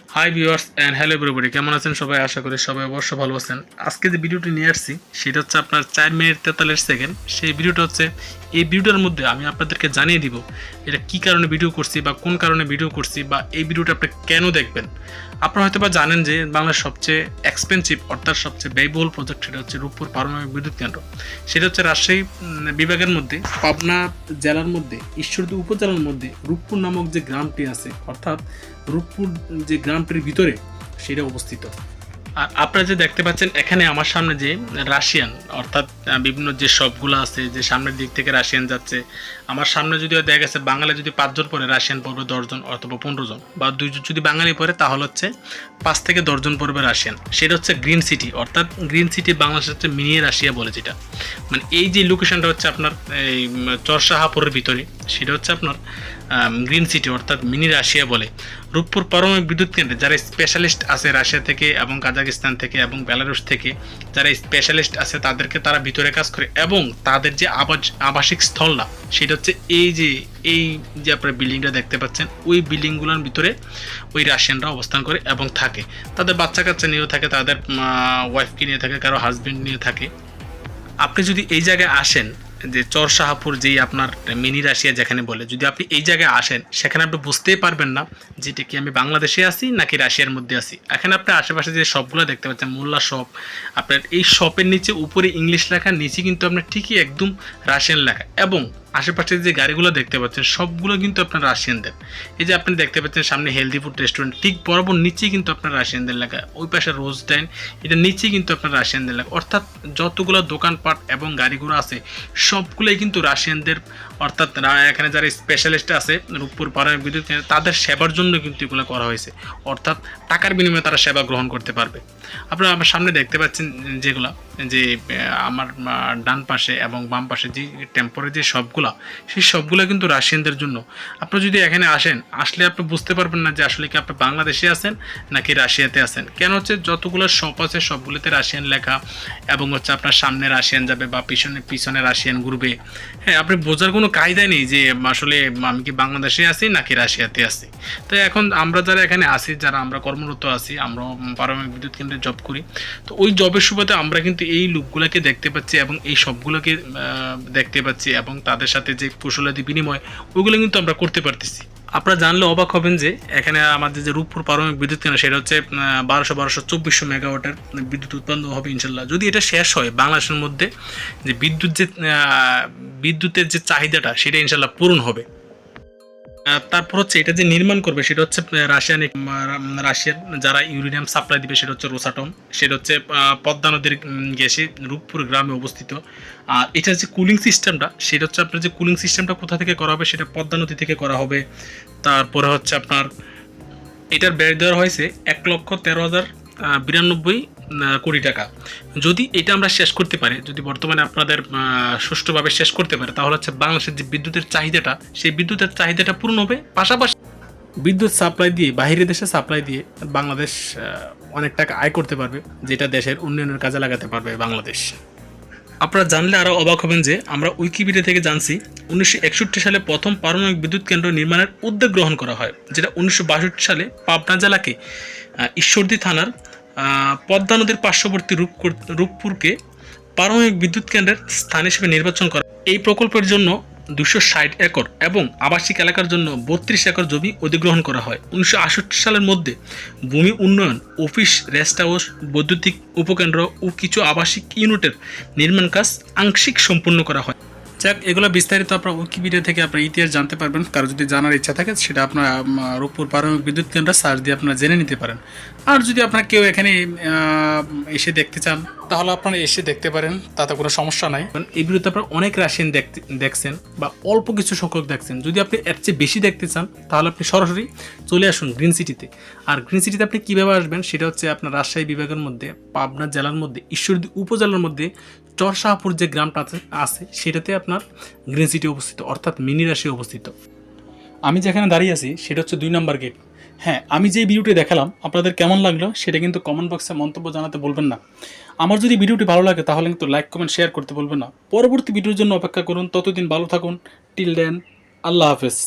Hi viewers and hello everybody, কেমন আছেন সবাই? আশা করি সবাই অবশ্য ভালো আছেন। আজকে যে ভিডিওটি নিয়ে আসছি সেটা হচ্ছে আপনার 4 মিনিট 43 সেকেন্ড। সেই ভিডিওটা হচ্ছে এই ভিডিওটার মধ্যে আমি আপনাদেরকে জানিয়ে দিব এটা কী কারণে ভিডিও করছি বা কোন কারণে ভিডিও করছি বা এই ভিডিওটা আপনি কেন দেখবেন। আপনারা হয়তো বা জানেন যে বাংলার সবচেয়ে এক্সপেন্সিভ অর্থাৎ সবচেয়ে ব্যয়বহুল প্রজেক্ট সেটা হচ্ছে রূপপুর পারমাণবিক বিদ্যুৎ কেন্দ্র। সেটা হচ্ছে রাজশাহী বিভাগের মধ্যে পাবনা জেলার মধ্যে ঈশ্বরদী উপজেলার মধ্যে রূপপুর নামক যে গ্রামটি আছে, অর্থাৎ রূপপুর যে গ্রামটির ভিতরে সেটা অবস্থিত। আর আপনারা যে দেখতে পাচ্ছেন এখানে আমার সামনে যে রাশিয়ান অর্থাৎ বিভিন্ন যে শপগুলো আছে, যে সামনের দিক থেকে রাশিয়ান যাচ্ছে, আমার সামনে যদি দেখা গেছে বাঙালি যদি 5 জন পড়ে, রাশিয়ান পড়বে 10 জন অথবা 15 জন, বা 2 জন যদি বাঙালি পড়ে তাহলে হচ্ছে 5 থেকে 10 জন পড়বে রাশিয়ান। সেটা হচ্ছে গ্রিন সিটি, অর্থাৎ গ্রিন সিটি বাংলাদেশের হচ্ছে মিনি রাশিয়া বলে, যেটা মানে এই যে লোকেশনটা হচ্ছে আপনার এই চরশাহাপুরের ভিতরে, সেটা হচ্ছে আপনার গ্রিন সিটি অর্থাৎ মিনি রাশিয়া বলে। রূপপুর পারমাণবিক বিদ্যুৎ কেন্দ্রে যারা স্পেশালিস্ট আছে রাশিয়া থেকে এবং কাজাকিস্তান থেকে এবং বেলারুশ থেকে, যারা স্পেশালিস্ট আছে তাদেরকে তারা ভিতরে কাজ করে, এবং তাদের যে আবাসিক স্থলটা সেটা হচ্ছে এই যে আপনারা বিল্ডিংটা দেখতে পাচ্ছেন, ওই বিল্ডিংগুলোর ভিতরে ওই রাশিয়ানরা অবস্থান করে এবং থাকে। তাদের বাচ্চা কাচ্চা নিয়েও থাকে, তাদের ওয়াইফকে নিয়ে থাকে, কারো হাজবেন্ড নিয়ে থাকে। আপনি যদি এই জায়গায় আসেন, যে চরশাহাপুর যেই আপনার মিনি রাশিয়া যেখানে বলে, যদি আপনি এই জায়গায় আসেন সেখানে আপনি বুঝতেই পারবেন না যেটা কি আমি বাংলাদেশে আছি নাকি রাশিয়ার মধ্যে আছি। এখানে আপনি আশেপাশে যে শপগুলো দেখতে পাচ্ছেন, মোল্লা শপ, আপনার এই শপের নিচে উপরে ইংলিশ লেখা, নিচে কিন্তু আপনার ঠিকই একদম রাশিয়ান লেখা, এবং আশেপাশে যে গাড়িগুলো দেখতে পাচ্ছেন সবগুলো কিন্তু আপনার রাশিয়ানদের। এই যে আপনি দেখতে পাচ্ছেন সামনে হেলদি ফুড রেস্টুরেন্ট, ঠিক বরাবর নিচেই কিন্তু আপনার রাশিয়ানদের লেখা। ওই পাশে রোজ ডাইন, এটা নিচেই কিন্তু আপনার রাশিয়ানদের লেখা। অর্থাৎ যতগুলো দোকানপাট এবং গাড়িগুলো আছে সবগুলোই কিন্তু রাশিয়ানদের। অর্থাৎ এখানে যারা স্পেশালিস্ট আছে রূপপুর পারমাণবিক বিদ্যুৎ কেন্দ্রে, তাদের সেবার জন্য কিন্তু এগুলো করা হয়েছে। অর্থাৎ টাকার বিনিময়ে তারা সেবা গ্রহণ করতে পারবে। আপনারা আমার সামনে দেখতে পাচ্ছেন যেগুলো, যে আমার ডান পাশে এবং বাম পাশে যে টেম্পোরারি যে শপগুলো, সেই সবগুলো কিন্তু রাশিয়ানদের জন্য। আপনি যদি এখানে আসেন, আসলে আপনি বুঝতে পারবেন না যে আসলে কি আপনি বাংলাদেশে আছেন নাকি রাশিয়াতে আছেন। কেন হচ্ছে যতগুলো শপ আছে সবগুলোতে রাশিয়ান লেখা, এবং হচ্ছে আপনার সামনে রাশিয়ান যাবে বা পিছনে রাশিয়ান ঘুরবে। হ্যাঁ, আপনি বোঝার কোনো কায়দাই নেই যে আসলে আমি কি বাংলাদেশে আছি নাকি রাশিয়াতে আছি। তো এখন আমরা যারা এখানে আছি, যারা আমরা কর্মরত আছি, আমরা পারমাণবিক বিদ্যুৎ কেন্দ্রে জব করি, তো ওই জবের সুবাদে আমরা কিন্তু এই লোকগুলোকে দেখতে পাচ্ছি এবং এই সবগুলোকে দেখতে পাচ্ছি, এবং তাদের সাথে যে কুশলাদি বিনিময় ওইগুলো কিন্তু আমরা করতে পারতেছি। আপনারা জানলে অবাক হবেন যে এখানে আমাদের যে রূপপুর পারমাণবিক বিদ্যুৎ কেন্দ্র, সেটা হচ্ছে 1200 মেগাওয়াটের বিদ্যুৎ উৎপন্ন হবে ইনশাল্লাহ। যদি এটা শেষ হয় বাংলাদেশের মধ্যে, যে বিদ্যুতের যে চাহিদাটা সেটা ইনশাল্লাহ পূরণ হবে। তারপর হচ্ছে এটা যে নির্মাণ করবে সেটা হচ্ছে রাশিয়ার যারা ইউরেনিয়াম সাপ্লাই দিবে সেটা হচ্ছে রোসাটম। সেটা হচ্ছে পদ্মা নদীর গ্যাসে রূপপুর গ্রামে অবস্থিত। আর এটার যে কুলিং সিস্টেমটা, সেটা হচ্ছে আপনার যে কুলিং সিস্টেমটা কোথা থেকে করা হবে, সেটা পদ্মা নদী থেকে করা হবে। তারপরে হচ্ছে আপনার এটার ব্যয় দেওয়া হয়েছে 1,13,092 কোটি টাকা। যদি এটা আমরা শেষ করতে পারি, যদি বর্তমানে আপনাদের সুষ্ঠুভাবে শেষ করতে পারে, তাহলে হচ্ছে বাংলাদেশের যে বিদ্যুতের চাহিদাটা, সেই বিদ্যুতের চাহিদাটা পূরণ হবে। পাশাপাশি বিদ্যুৎ সাপ্লাই দিয়ে, বাইরের দেশে সাপ্লাই দিয়ে বাংলাদেশ অনেক টাকা আয় করতে পারবে, যেটা দেশের উন্নয়নের কাজে লাগাতে পারবে বাংলাদেশ। আপনারা জানলে আরও অবাক হবেন যে আমরা উইকিপিডিয়া থেকে জানছি 1961 সালে প্রথম পারমাণবিক বিদ্যুৎ কেন্দ্র নির্মাণের উদ্যোগ গ্রহণ করা হয়, যেটা 1962 সালে পাবনা জেলাকে ঈশ্বরদী থানার পদ্মা নদীর পার্শ্ববর্তী রূপপুরকে পারমাণবিক বিদ্যুৎ কেন্দ্রের স্থান হিসেবে নির্বাচন করা। এই প্রকল্পের জন্য 260 একর এবং আবাসিক এলাকার জন্য 32 একর জমি অধিগ্রহণ করা হয়। 1968 সালের মধ্যে ভূমি উন্নয়ন, অফিস, রেস্ট হাউস, বৈদ্যুতিক উপকেন্দ্র ও কিছু আবাসিক ইউনিটের নির্মাণ কাজ আংশিক সম্পূর্ণ করা হয়। যাক, এগুলো বিস্তারিত আপনার উইকিপিডিয়া থেকে আপনার ইতিহাস জানতে পারবেন। কারো যদি জানার ইচ্ছা থাকে সেটা আপনার রূপপুর পারমাণবিক বিদ্যুৎ কেন্দ্র সার্চ দিয়ে আপনারা জেনে নিতে পারেন। আর যদি আপনারা কেউ এখানে এসে দেখতে চান তাহলে আপনারা এসে দেখতে পারেন, তাতে কোনো সমস্যা নাই। এই ভিডিওতে আপনারা অনেক রাশিয়ান দেখছেন বা অল্প কিছু সংখ্যক দেখছেন। যদি আপনি এর চেয়ে বেশি দেখতে চান তাহলে আপনি সরাসরি চলে আসুন গ্রিন সিটিতে। আর গ্রিন সিটিতে আপনি কীভাবে আসবেন সেটা হচ্ছে আপনার রাজশাহী বিভাগের মধ্যে পাবনা জেলার মধ্যে ঈশ্বরদী উপজেলার মধ্যে চরশাহাপুর যে গ্রামটা আছে সেটাতে আপনার গ্রিন সিটি অবস্থিত, অর্থাৎ মিনি রাশিয়া অবস্থিত। আমি যেখানে দাঁড়িয়ে আছি সেটা হচ্ছে 2 নম্বর গেট। হ্যাঁ, আমি যে ভিডিওটি দেখালাম আপনাদের কেমন লাগলো সেটা কিন্তু কমেন্ট বক্সে মন্তব্য জানাতে বলবেন না। আমার যদি ভিডিওটি ভালো লাগে তাহলে কিন্তু লাইক, কমেন্ট, শেয়ার করতে বলবেন না। পরবর্তী ভিডিওর জন্য অপেক্ষা করুন। ততদিন ভালো থাকুন। টিল দেন, আল্লাহ হাফেজ।